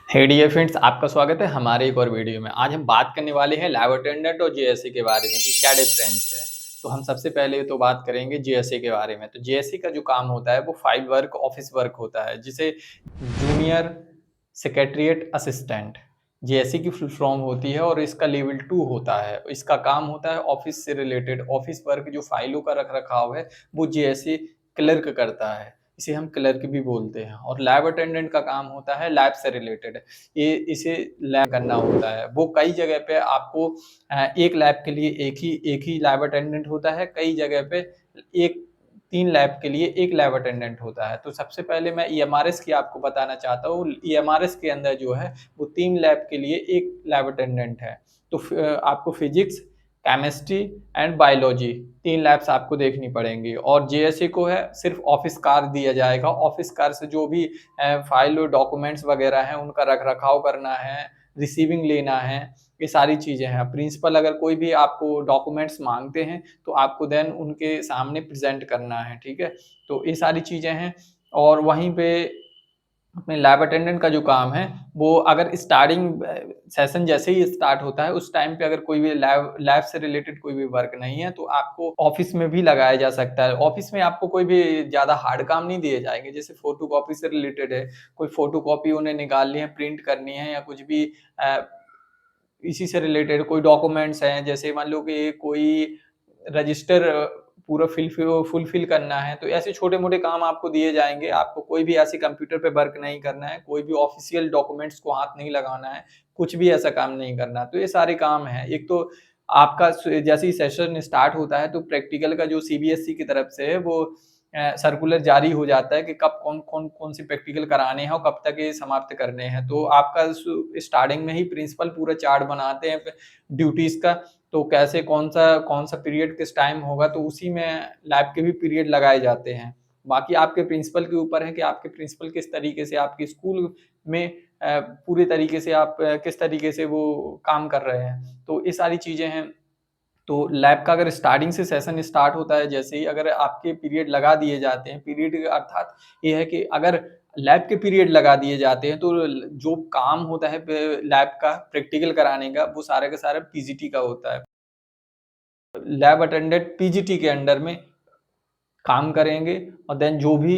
हे dear friends, आपका स्वागत है हमारे एक और वीडियो में। आज हम बात करने वाले हैं लैब अटेंडेंट और जेएससी के बारे में कि क्या डिफरेंस है। तो हम सबसे पहले तो बात करेंगे जेएससी के बारे में। तो जेएससी का जो काम होता है वो फाइल वर्क, ऑफिस वर्क होता है, जिसे जूनियर सेक्रेटरिएट असिस्टेंट जेएससी की फुल फॉर्म होती है और इसका लेवल 2 होता है। इसका काम होता है ऑफिस से रिलेटेड, ऑफिस वर्क जो फाइलों का रख रखाव है वो जेएससी क्लर्क करता है। इसे हम क्लर्क भी बोलते हैं। और लैब अटेंडेंट का काम होता है लैब से रिलेटेड, ये इसे लैब करना होता है। वो कई जगह पे आपको एक लैब के लिए एक ही लैब अटेंडेंट होता है, कई जगह पे एक 3 लैब के लिए एक लैब अटेंडेंट होता है। तो सबसे पहले मैं ईएमआरएस की आपको बताना चाहता हूँ। ईएमआरएस के अंदर जो है वो 3 लैब के लिए एक लैब अटेंडेंट है। तो आपको physics, chemistry and biology 3 labs आपको देखनी पड़ेंगी। और जेएससी को है सिर्फ ऑफिस कार दिया जाएगा। ऑफिस कार से जो भी फाइल और डॉक्यूमेंट्स वगैरह हैं उनका रख रखाव करना है, रिसीविंग लेना है, ये सारी चीज़ें हैं। प्रिंसिपल अगर कोई भी आपको डॉक्यूमेंट्स मांगते हैं तो आपको देन उनके सामने प्रेजेंट करना है, ठीक है। तो ये सारी चीज़ें हैं। और वहीं पे अपने लैब अटेंडेंट का जो काम है वो अगर स्टार्टिंग सेशन जैसे ही स्टार्ट होता है उस टाइम पे अगर कोई भी लैब लैब से रिलेटेड कोई भी वर्क नहीं है तो आपको ऑफिस में भी लगाया जा सकता है। ऑफिस में आपको कोई भी ज़्यादा हार्ड काम नहीं दिए जाएंगे। जैसे फोटोकॉपी से रिलेटेड है, कोई फोटोकॉपी उन्हें निकालनी है, प्रिंट करनी है, या कुछ भी इसी से रिलेटेड कोई डॉक्यूमेंट्स हैं, जैसे मान लो कि कोई रजिस्टर पूरा फुलफिल करना है, तो ऐसे छोटे-मोटे काम आपको दिए जाएँगे। आपको कोई भी ऐसे कंप्यूटर पे वर्क नहीं करना है, कोई भी ऑफ़िशियल डॉक्यूमेंट्स को हाथ नहीं लगाना है, कुछ भी ऐसा काम नहीं करना। तो ये सारे काम हैं। एक तो आपका जैसे ही सेशन स्टार्ट होता है तो प्रैक्टिकल का जो सीबीएसई की तरफ से है वो सर्कुलर जारी हो जाता है कि कब कौन से प्रैक्टिकल कराने हैं और कब तक ये समाप्त करने हैं। तो आपका स्टार्टिंग में ही प्रिंसिपल पूरा चार्ट बनाते हैं ड्यूटीज का। तो कैसे कौन सा पीरियड किस टाइम होगा, तो उसी में लैब के भी पीरियड लगाए जाते हैं। बाकी आपके प्रिंसिपल के ऊपर है कि आपके प्रिंसिपल किस तरीके से आपके स्कूल में पूरे तरीके से आप किस तरीके से वो काम कर रहे हैं। तो ये सारी चीजें हैं। तो लैब का अगर स्टार्टिंग से सेशन स्टार्ट होता है, जैसे ही अगर आपके पीरियड लगा दिए जाते हैं, पीरियड अर्थात ये है कि अगर लैब के पीरियड लगा दिए जाते हैं तो जो काम होता है लैब का प्रैक्टिकल कराने का वो सारा का सारा पीजीटी का होता है। लैब अटेंडेंट पीजीटी के अंडर में काम करेंगे और देन जो भी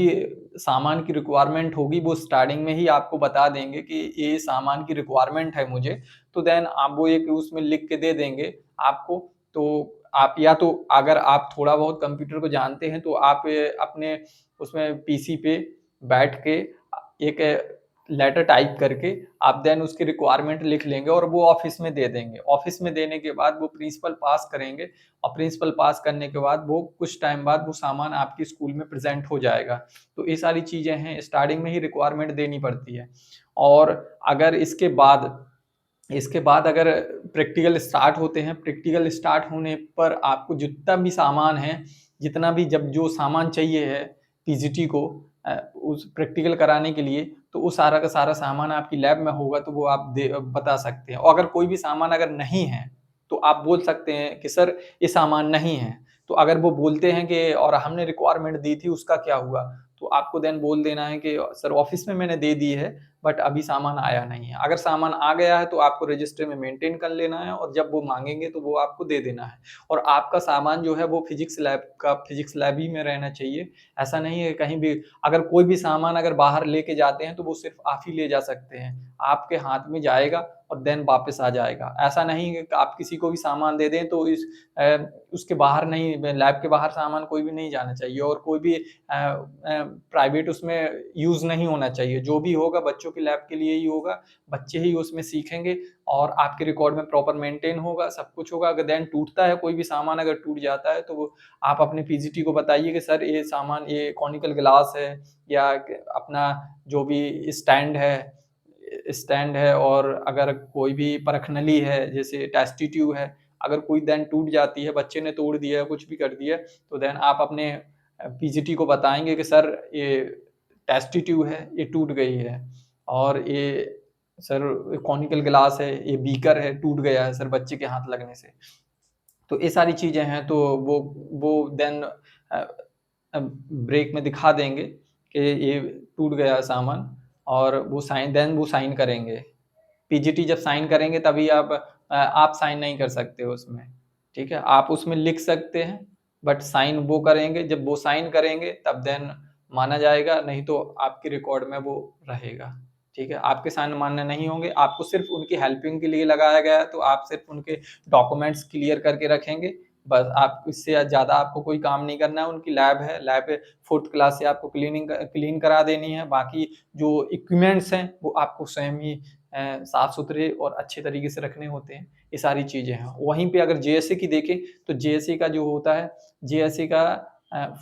सामान की रिक्वायरमेंट होगी वो स्टार्टिंग में ही आपको बता देंगे कि ये सामान की रिक्वायरमेंट है मुझे। तो देन आप वो एक उसमें लिख के दे देंगे आपको। तो आप या तो अगर आप थोड़ा बहुत कंप्यूटर को जानते हैं तो आप अपने उसमें पीसी पे बैठ के एक लेटर टाइप करके आप देन उसकी रिक्वायरमेंट लिख लेंगे और वो ऑफिस में दे देंगे। ऑफिस में देने के बाद वो प्रिंसिपल पास करेंगे और प्रिंसिपल पास करने के बाद वो कुछ टाइम बाद वो सामान आपके स्कूल में प्रेजेंट हो जाएगा। तो ये सारी चीज़ें हैं, स्टार्टिंग में ही रिक्वायरमेंट देनी पड़ती है। और अगर इसके बाद अगर प्रैक्टिकल स्टार्ट होते हैं, प्रैक्टिकल स्टार्ट होने पर आपको जितना भी सामान है, जितना भी जब जो सामान चाहिए है पीजीटी को उस प्रैक्टिकल कराने के लिए, तो वो सारा का सारा सामान आपकी लैब में होगा तो वो आप बता सकते हैं। और अगर कोई भी सामान अगर नहीं है, तो आप बोल सकते हैं कि सर ये सामान नहीं है। तो अगर वो बोलते हैं कि और हमने रिक्वायरमेंट दी थी उसका क्या हुआ? तो आपको देन बोल देना है कि सर ऑफिस में मैंने दे दी है बट अभी सामान आया नहीं है। अगर सामान आ गया है तो आपको रजिस्टर में मेंटेन कर लेना है और जब वो माँगेंगे तो वो आपको दे देना है। और आपका सामान जो है वो फिजिक्स लैब ही में रहना चाहिए। ऐसा नहीं है कहीं भी अगर कोई भी सामान अगर बाहर लेके जाते हैं तो वो सिर्फ़ आप ही ले जा सकते हैं। आपके हाथ में जाएगा और देन वापस आ जाएगा। ऐसा नहीं है कि आप किसी को भी सामान दे दें तो उसके बाहर नहीं, लैब के बाहर सामान कोई भी नहीं जाना चाहिए और कोई भी प्राइवेट उसमें यूज़ नहीं होना चाहिए। जो भी होगा बच्चों की लैब के लिए ही होगा, बच्चे ही उसमें सीखेंगे और आपके रिकॉर्ड में प्रॉपर मेंटेन होगा, सब कुछ होगा। अगर देन टूटता है कोई भी सामान अगर टूट जाता है तो वो आप अपने पीजीटी को बताइए कि सर ये सामान ये कॉनिकल ग्लास है या अपना जो भी स्टैंड है और अगर कोई भी परखनली है जैसे टेस्ट ट्यूब है, अगर कोई देन टूट जाती है, बच्चे ने तोड़ दिया है, कुछ भी कर दिया है, तो देन आप अपने पीजीटी को बताएँगे कि सर ये टेस्ट ट्यूब है, ये टूट गई है और ये सर कॉनिकल ग्लास है, ये बीकर है, टूट गया है सर बच्चे के हाथ लगने से। तो ये सारी चीज़ें हैं तो वो देन ब्रेक में दिखा देंगे कि ये टूट गया है सामान और वो साइन करेंगे। पीजीटी जब साइन करेंगे तभी आप साइन नहीं कर सकते उसमें, ठीक है? आप उसमें लिख सकते हैं, बट साइन वो करेंगे, जब वो साइन करेंगे तब देन माना जाएगा, नहीं तो आपके रिकॉर्ड में वो रहेगा, ठीक है? आपके साइन मान्य नहीं होंगे, आपको सिर्फ उनकी हेल्पिंग के लिए लगाया गया है, तो आप सिर्फ उनके डॉक्यूमेंट्स क्लियर करके रखेंगे, बस। आप इससे ज़्यादा आपको कोई काम नहीं करना है। उनकी लैब है, लैब 4th क्लास से आपको क्लीन करा देनी है। बाकी जो इक्विपमेंट्स हैं, वो आपको स्वयं ही साफ-सुथरे और अच्छे तरीके से रखने होते हैं। ये सारी चीज़ें हैं। वहीं पे अगर जेएसए की देखें, तो जेएसए का जो होता है, जेएसए का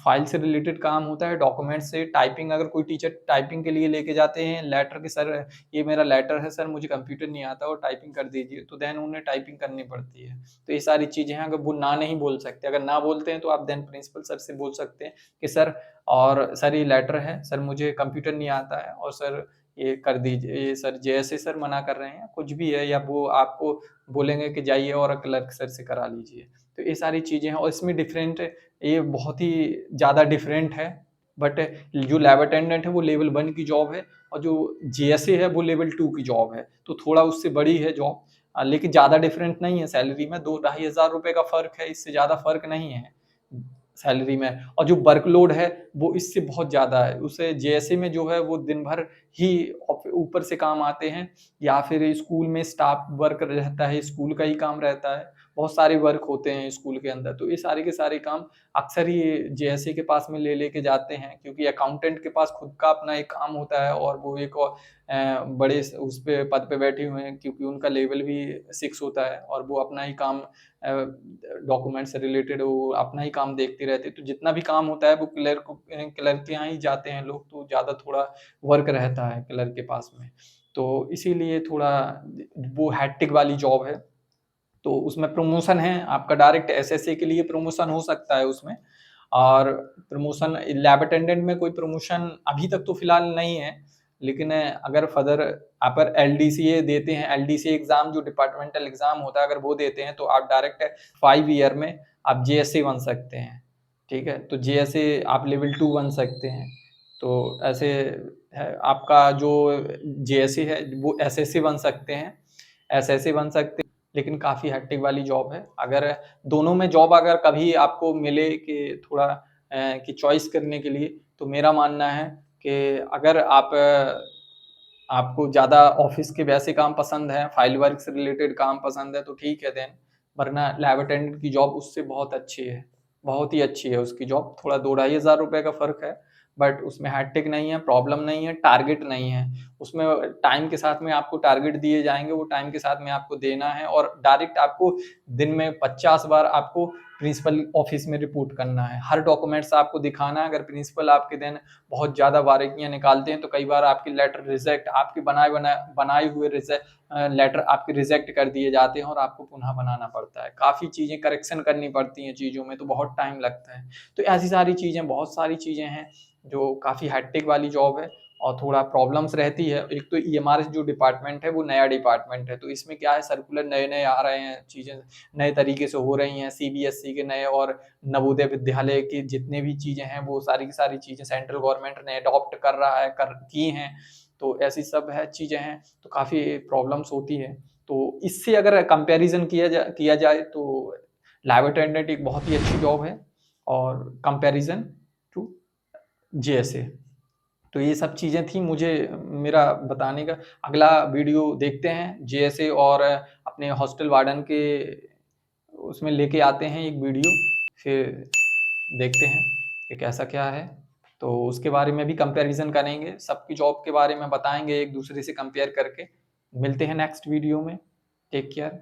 फाइल से रिलेटेड काम होता है, डॉक्यूमेंट से, टाइपिंग। अगर कोई टीचर टाइपिंग के लिए लेके जाते हैं लेटर कि सर ये मेरा लेटर है सर, मुझे कंप्यूटर नहीं आता और टाइपिंग कर दीजिए, तो देन उन्हें टाइपिंग करनी पड़ती है। तो ये सारी चीज़ें हैं, अगर वो ना नहीं बोल सकते, अगर ना बोलते हैं तो आप देन प्रिंसिपल सर से बोल सकते हैं कि सर ये लेटर है, सर मुझे कंप्यूटर नहीं आता है और सर ये कर दीजिए, ये सर जेएसए सर मना कर रहे हैं, कुछ भी है, या वो आपको बोलेंगे कि जाइए और क्लर्क सर से करा लीजिए। तो ये सारी चीज़ें हैं और इसमें डिफरेंट, ये बहुत ही ज़्यादा डिफरेंट है। बट जो लैब अटेंडेंट है वो लेवल 1 की जॉब है और जो जेएसए है वो लेवल 2 की जॉब है। तो थोड़ा उससे बड़ी है जॉब, लेकिन ज़्यादा डिफरेंट नहीं है सैलरी में, 2 ढाई हज़ार रुपए का फ़र्क है, इससे ज़्यादा फ़र्क नहीं है सैलरी में। और जो वर्कलोड है वो इससे बहुत ज़्यादा है। उसे जेएसए में जो है वो दिन भर ही ऊपर से काम आते हैं, या फिर स्कूल में स्टाफ वर्क रहता है, स्कूल का ही काम रहता है। बहुत सारे वर्क होते हैं स्कूल के अंदर, तो ये सारे के सारे काम अक्सर ही जेएसए के पास में ले लेके जाते हैं, क्योंकि अकाउंटेंट के पास खुद का अपना एक काम होता है और वो एक और बड़े उस पे पद पे बैठे हुए हैं, क्योंकि उनका लेवल भी 6 होता है और वो अपना ही काम डॉक्यूमेंट से रिलेटेड वो अपना ही काम देखते रहते हैं। तो जितना भी काम होता है वो क्लर्क के यहाँ ही जाते हैं लोग, तो ज़्यादा थोड़ा वर्क रहता है क्लर्क के पास में। तो इसीलिए थोड़ा वो हैट्रिक वाली जॉब है। तो उसमें प्रमोशन है, आपका डायरेक्ट एसएससी के लिए प्रमोशन हो सकता है उसमें। और प्रमोशन लैब अटेंडेंट में कोई प्रमोशन अभी तक तो फिलहाल नहीं है, लेकिन अगर फर्दर आप एलडीसीए देते हैं, एलडीसीए एग्जाम जो डिपार्टमेंटल एग्जाम होता है, अगर वो देते हैं तो आप डायरेक्ट 5 ईयर में आप जेएसए बन सकते हैं, ठीक है? तो जेएसए आप लेवल 2 बन सकते हैं। तो ऐसे है, आपका जो जेएसए है वो एसएससी बन सकते हैं, एसएससी बन सकते हैं, लेकिन काफ़ी हेक्टिक वाली जॉब है। अगर दोनों में जॉब अगर कभी आपको मिले कि थोड़ा कि चॉइस करने के लिए, तो मेरा मानना है कि अगर आपको ज़्यादा ऑफ़िस के वैसे काम पसंद है, फाइल वर्क से रिलेटेड काम पसंद है, तो ठीक है देन, वरना लैब अटेंडेंट की जॉब उससे बहुत अच्छी है, बहुत ही अच्छी है उसकी जॉब। थोड़ा 2 ढाई हज़ार रुपए का फ़र्क है, बट उसमें हेक्टिक नहीं है, प्रॉब्लम नहीं है, टारगेट नहीं है। उसमें टाइम के साथ में आपको टारगेट दिए जाएँगे, वो टाइम के साथ में आपको देना है और डायरेक्ट आपको दिन में 50 बार आपको प्रिंसिपल ऑफ़िस में रिपोर्ट करना है। हर डॉक्यूमेंट्स आपको दिखाना है, अगर प्रिंसिपल आपके देन बहुत ज़्यादा बारीकियाँ निकालते हैं, तो कई बार आपकी लेटर रिजेक्ट, आपके बनाए हुए लेटर आपके रिजेक्ट कर दिए जाते हैं और आपको पुनः बनाना पड़ता है। काफ़ी चीज़ें करेक्शन करनी पड़ती हैं चीज़ों में, तो बहुत टाइम लगता है। तो ऐसी सारी चीज़ें, बहुत सारी चीज़ें हैं, जो काफ़ी हेक्टिक वाली जॉब है और थोड़ा प्रॉब्लम्स रहती है। एक तो ईएमआर जो डिपार्टमेंट है, वो नया डिपार्टमेंट है, तो इसमें क्या है, सर्कुलर नए-नए आ रहे हैं, चीज़ें नए तरीके से हो रही हैं, सीबीएसई के नए और नवोदय विद्यालय की जितने भी चीज़ें हैं, वो सारी की सारी चीज़ें सेंट्रल गवर्नमेंट ने अडॉप्ट कर रहा है, कर की हैं। तो ऐसी सब है चीज़ें हैं, तो काफ़ी प्रॉब्लम्स होती हैं। तो इससे अगर कंपैरिज़न किया जाए तो लैब अटेंडेंट एक बहुत ही अच्छी जॉब है और कंपैरिज़न टू जेएसए। तो ये सब चीज़ें थी मुझे मेरा बताने का। अगला वीडियो देखते हैं जेएसए और अपने हॉस्टल वार्डन के उसमें लेके आते हैं एक वीडियो, फिर देखते हैं कि कैसा क्या है। तो उसके बारे में भी कंपैरिज़न करेंगे, सबकी जॉब के बारे में बताएँगे एक दूसरे से कंपेयर करके। मिलते हैं नेक्स्ट वीडियो में। Take care.